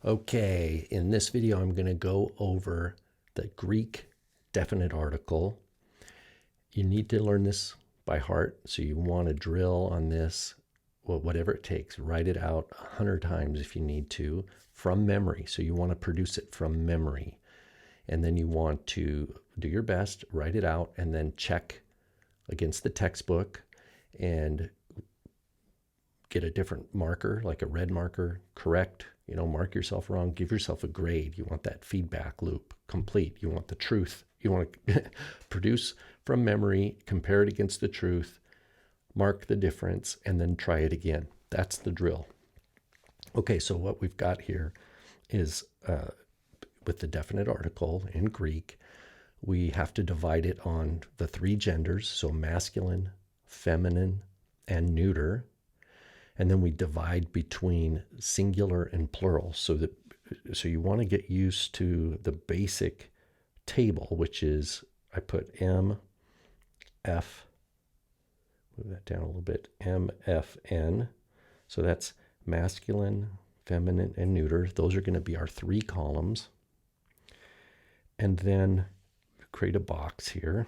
Okay, in this video, I'm going to go over the Greek definite article. You need to learn this by heart, so you want to drill on this, well, whatever it takes. Write it out 100 times if you need to from memory. So you want to produce it from memory. And then you want to do your best, write it out, and then check against the textbook and get a different marker, like a red marker, correct, mark yourself wrong, give yourself a grade. You want that feedback loop complete. You want the truth. You want to produce from memory, compare it against the truth, mark the difference, and then try it again. That's the drill. Okay, so what we've got here is with the definite article in Greek, we have to divide it on the three genders, so masculine, feminine, and neuter. And then we divide between singular and plural. So you want to get used to the basic table, which is I put M, F, move that down a little bit, M, F, N. So that's masculine, feminine, and neuter. Those are going to be our three columns. And then create a box here.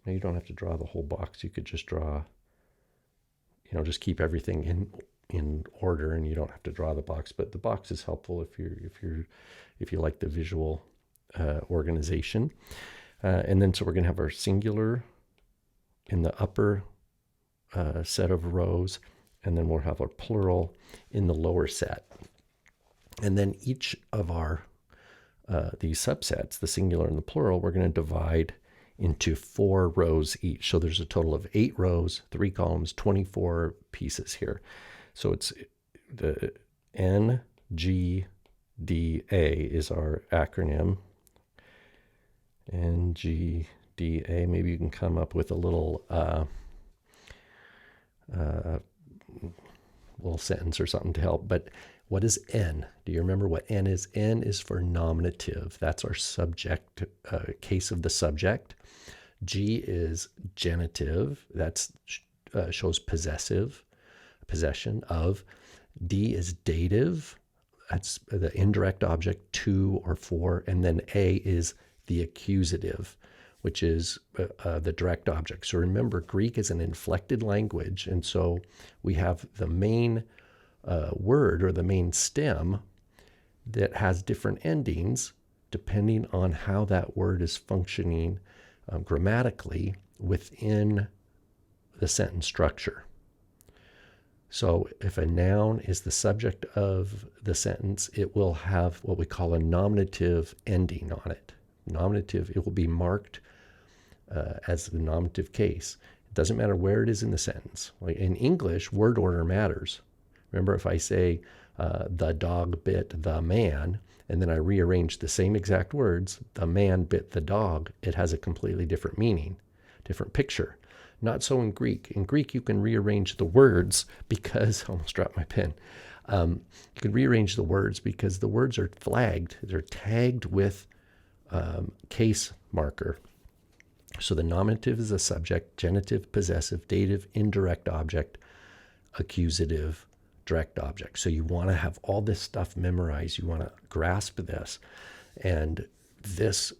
Now you don't have to draw the whole box. You could just draw, just keep everything in order, and you don't have to draw the box. But the box is helpful if you like the visual organization. And then so we're going to have our singular in the upper set of rows, and then we'll have our plural in the lower set. And then each of our these subsets, the singular and the plural, we're going to divide into 4 rows each. So there's a total of 8 rows, 3 columns, 24 pieces here. So it's the NGDA is our acronym. NGDA, maybe you can come up with a little sentence or something to help. But what is N? Do you remember what N is? N is for nominative. That's our subject, case of the subject. G is genitive. That shows possession of. D is dative. That's the indirect object, to or for. And then A is the accusative, which is the direct object. So remember, Greek is an inflected language. And so we have the main word or the main stem that has different endings depending on how that word is functioning grammatically within the sentence structure. So if a noun is the subject of the sentence, it will have what we call a nominative ending on it. Nominative, it will be marked as the nominative case. It doesn't matter where it is in the sentence. Like in English, word order matters. Remember, if I say the dog bit the man, and then I rearrange the same exact words, the man bit the dog, it has a completely different meaning, different picture. Not so in Greek. In Greek, you can rearrange the words because, I almost dropped my pen. You can rearrange the words because the words are flagged. They're tagged with case marker. So the nominative is a subject, genitive, possessive, dative, indirect object, accusative, direct object. So you want to have all this stuff memorized. You want to grasp this. And this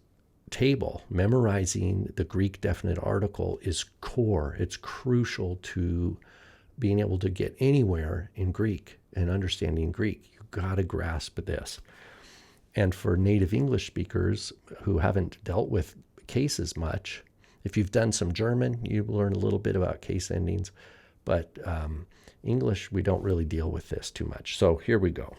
table, memorizing the Greek definite article, is core. It's crucial to being able to get anywhere in Greek and understanding Greek. You've got to grasp this. And for native English speakers who haven't dealt with cases much, if you've done some German, you learn a little bit about case endings. But English, we don't really deal with this too much. So here we go.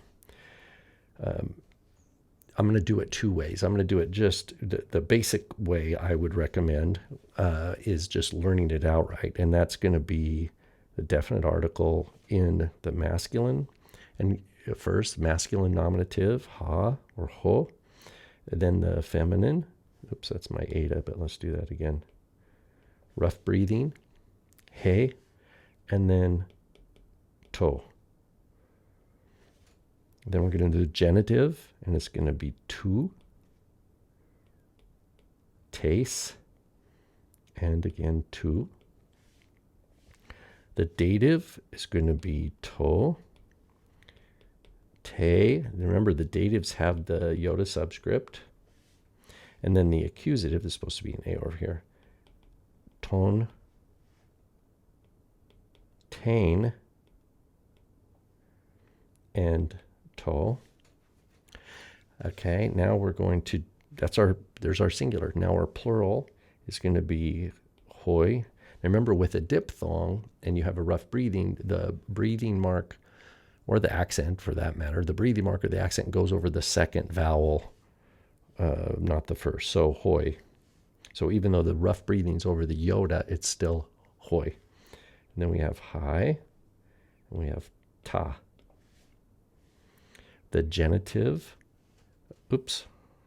I'm going to do it 2 ways. I'm going to do it just the basic way I would recommend is just learning it outright. And that's going to be the definite article in the masculine. And first, masculine nominative, ha or ho. And then the feminine. Oops, that's my eta, but let's do that again. Rough breathing, he. And then to. Then we're going to do genitive, and it's going to be tu, tes, and again tu. The dative is going to be to, Hey, remember the datives have the iota subscript. And then the accusative is supposed to be an A over here. Ton, tain, and to. Okay, now we're going to, there's our singular. Now our plural is going to be hoi. Remember, with a diphthong and you have a rough breathing, the breathing mark, or the accent for that matter, the breathing mark or the accent goes over the second vowel, not the first. So hoi. So even though the rough breathing's over the iota, it's still hoi. And then we have hai, and we have ta. The genitive, oops,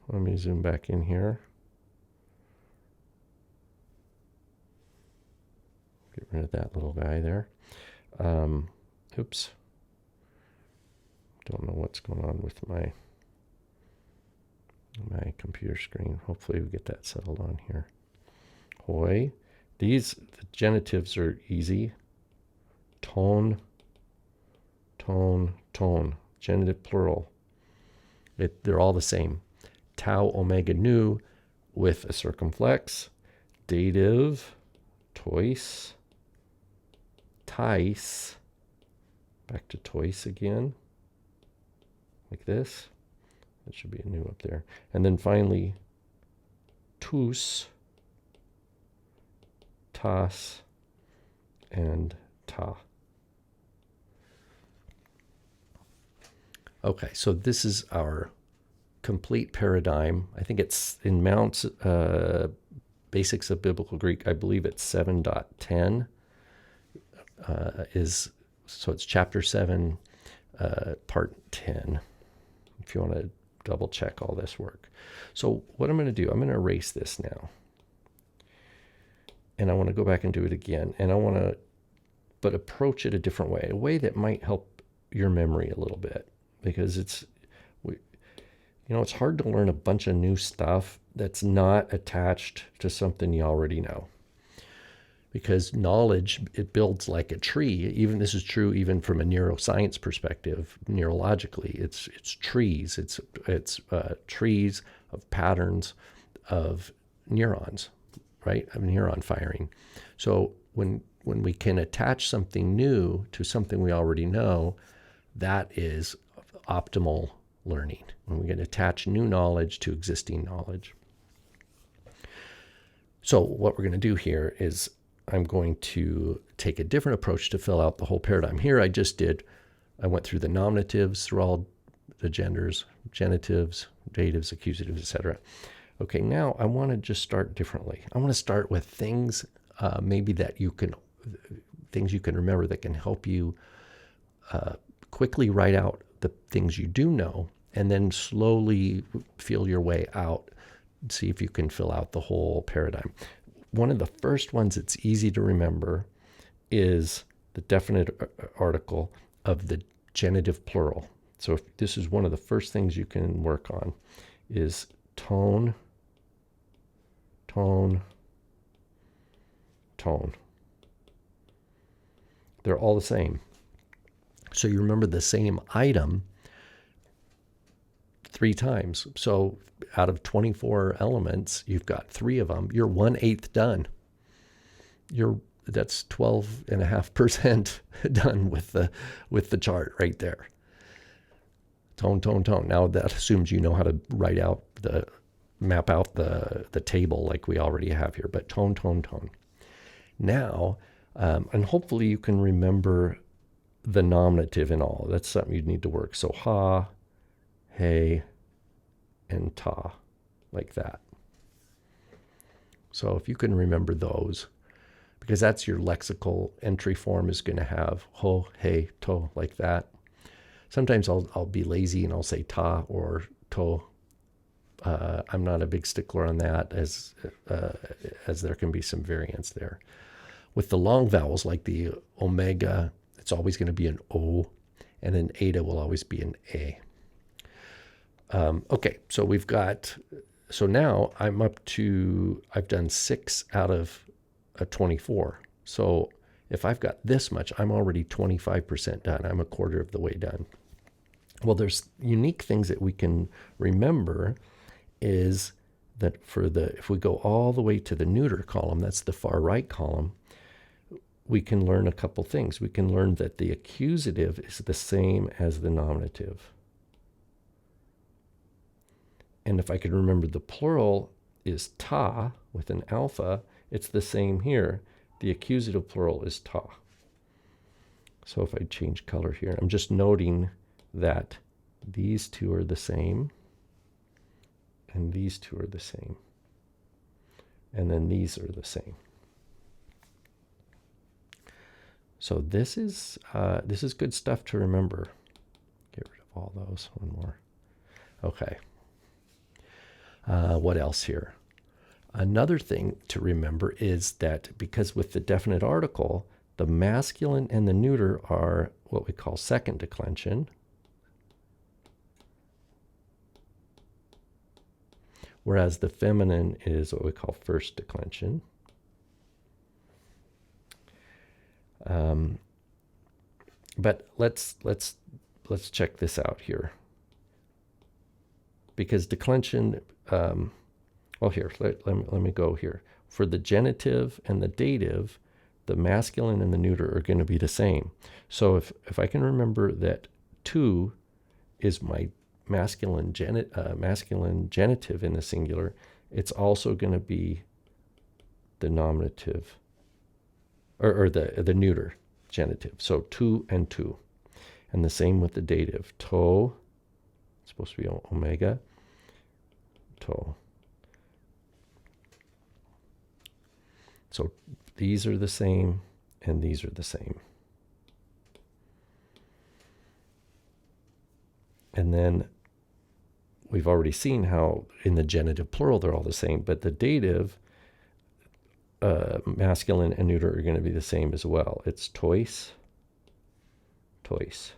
let me zoom back in here. Get rid of that little guy there. Oops. Don't know what's going on with my computer screen. Hopefully we get that settled on here. Hoi. The genitives are easy. Tone, tone, tone. Genitive plural. They're all the same. Tau omega nu with a circumflex. Dative, tois, tais. Back to tois again. Like this. That should be a new up there. And then finally, tus, tas, and ta. Okay, so this is our complete paradigm. I think it's in Mounce, Basics of Biblical Greek. I believe it's 7.10 so it's chapter 7, part 10. If you want to double check all this work. So what I'm going to do, I'm going to erase this now. And I want to go back and do it again. And I want to, but approach it a different way, a way that might help your memory a little bit. Because it's hard to learn a bunch of new stuff that's not attached to something you already know. Because knowledge, it builds like a tree. Even this is true even from a neuroscience perspective. Neurologically, it's trees. It's trees of patterns of neurons, right? Of neuron firing. So when we can attach something new to something we already know, that is optimal learning. When we can attach new knowledge to existing knowledge. So what we're going to do here is I'm going to take a different approach to fill out the whole paradigm. Here I went through the nominatives, through all the genders, genitives, datives, accusatives, etc. Okay, now I want to just start differently. I want to start with things maybe things you can remember that can help you quickly write out the things you do know, and then slowly feel your way out, see if you can fill out the whole paradigm. One of the first ones that's easy to remember is the definite article of the genitive plural. So if this is one of the first things you can work on is tone, tone, tone. They're all the same. So you remember the same item 3 times. So out of 24 elements, you've got 3 of them. You're 1/8 done. That's 12.5% done with the chart right there. Tone, tone, tone. Now that assumes you know how to map out the table like we already have here. But tone, tone, tone. Now, and hopefully you can remember the nominative in all. That's something you'd need to work. So ha, hey, and ta, like that. So if you can remember those, because that's your lexical entry form is going to have ho, hey, to, like that. Sometimes I'll be lazy and I'll say ta or to. I'm not a big stickler on that, as there can be some variance there. With the long vowels like the omega, it's always going to be an O, and an eta will always be an A. Okay, so now I've done 6 out of 24. So if I've got this much, I'm already 25% done. I'm a quarter of the way done. Well, there's unique things that we can remember is that if we go all the way to the neuter column, that's the far right column, we can learn a couple things. We can learn that the accusative is the same as the nominative. And if I could remember the plural is ta with an alpha, it's the same here. The accusative plural is ta. So if I change color here, I'm just noting that these two are the same, and these two are the same, and then these are the same. So this is good stuff to remember. Get rid of all those. One more. Okay. What else here? Another thing to remember is that because with the definite article, the masculine and the neuter are what we call second declension, whereas the feminine is what we call first declension. But let's check this out here, because declension. Well, here let me go here. For the genitive and the dative, the masculine and the neuter are going to be the same. So if I can remember that 2 is my masculine genitive in the singular, it's also going to be the nominative, or the neuter genitive. So 2 and 2. And the same with the dative. To, it's supposed to be omega, to. So these are the same, and these are the same. And then we've already seen how in the genitive plural they're all the same, but the dative, masculine and neuter are going to be the same as well. It's tois, tois.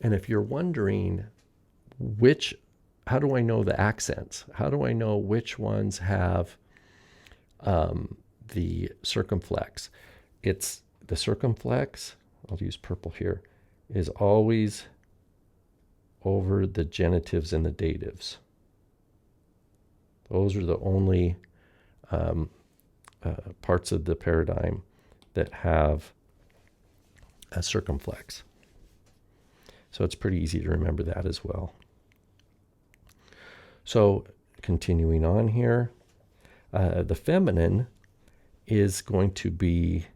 And if you're wondering how do I know the accents? How do I know which ones have the circumflex? It's the circumflex, I'll use purple here, is always over the genitives and the datives. Those are the only parts of the paradigm that have a circumflex. So it's pretty easy to remember that as well. So continuing on here, the feminine is going to be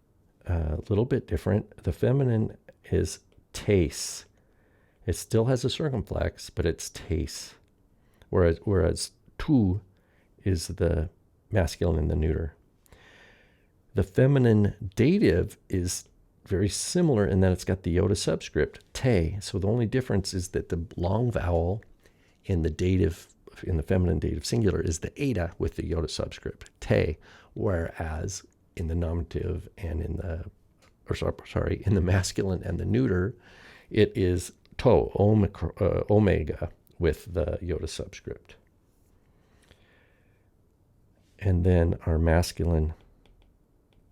a little bit different. The feminine is tes. It still has a circumflex, but it's tes. Whereas tu is the masculine and the neuter. The feminine dative is very similar in that it's got the iota subscript, te. So the only difference is that the long vowel in the dative, in the feminine dative singular, is the eta with the iota subscript, te, whereas in the nominative and in the masculine and the neuter, it is to, omega, with the iota subscript. And then our masculine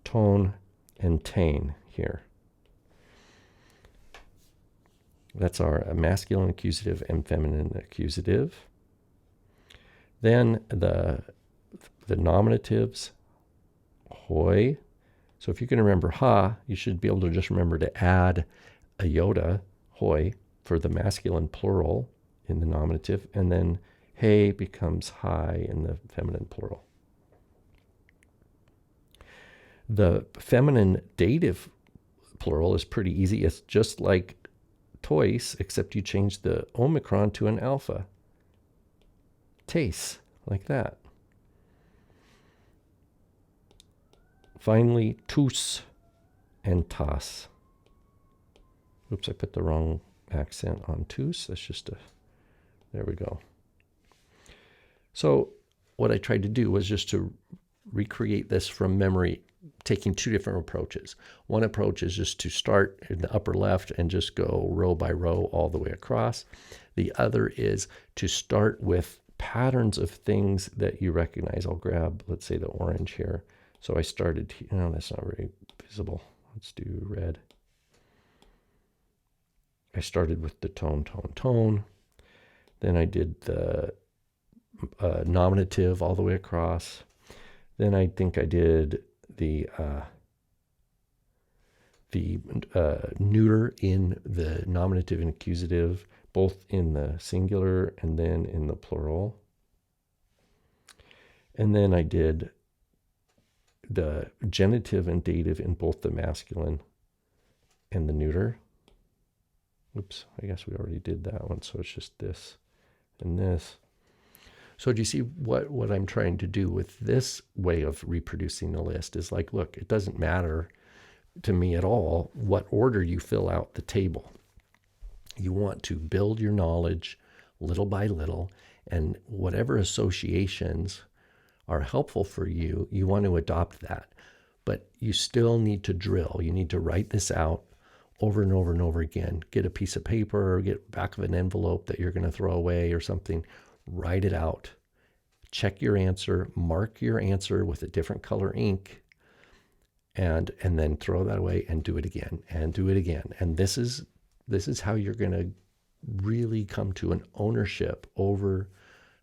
tone and tain here. That's our masculine accusative and feminine accusative. Then the nominatives, hoi. So if you can remember ha, you should be able to just remember to add a iota, hoi, for the masculine plural in the nominative, and then he becomes hai in the feminine plural. The feminine dative plural is pretty easy. It's just like tois, except you change the omicron to an alpha. Tes, like that. Finally, tus and tas. Oops, I put the wrong accent on tus. That's just there we go. So what I tried to do was just to recreate this from memory, taking two different approaches. One approach is just to start in the upper left and just go row by row all the way across. The other is to start with patterns of things that you recognize. I'll grab, let's say, the orange here. So I started, that's not very visible. Let's do red. I started with the tone, tone, tone. Then I did the nominative all the way across. Then I think I did the neuter in the nominative and accusative, both in the singular and then in the plural. And then I did the genitive and dative in both the masculine and the neuter. Oops, I guess we already did that one, so it's just this and this. So do you see what I'm trying to do with this way of reproducing the list is like, look, it doesn't matter to me at all what order you fill out the table. You want to build your knowledge little by little, and whatever associations are helpful for you, you want to adopt that. But you still need to drill. You need to write this out over and over and over again. Get a piece of paper or get back of an envelope that you're going to throw away or something. Write it out. Check your answer. Mark your answer with a different color ink. And then throw that away and do it again and do it again. And this is how you're going to really come to an ownership over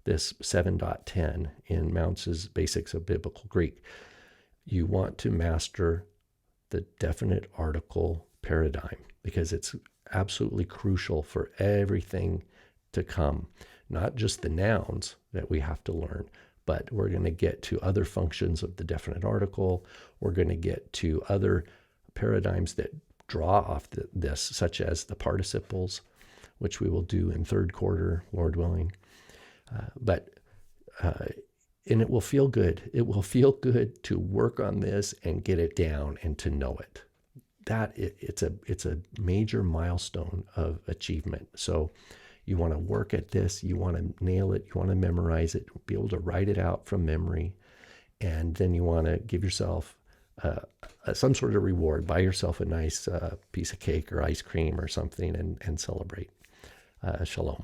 this 7.10 in Mounce's Basics of Biblical Greek. You want to master the definite article paradigm because it's absolutely crucial for everything to come. Not just the nouns that we have to learn, but we're going to get to other functions of the definite article. We're going to get to other paradigms that draw off this, such as the participles, which we will do in third quarter, Lord willing. And it will feel good. It will feel good to work on this and get it down and to know it. It's a major milestone of achievement. So you want to work at this, you want to nail it, you want to memorize it, be able to write it out from memory, and then you want to give yourself some sort of reward. Buy yourself a nice piece of cake or ice cream or something and celebrate. Shalom.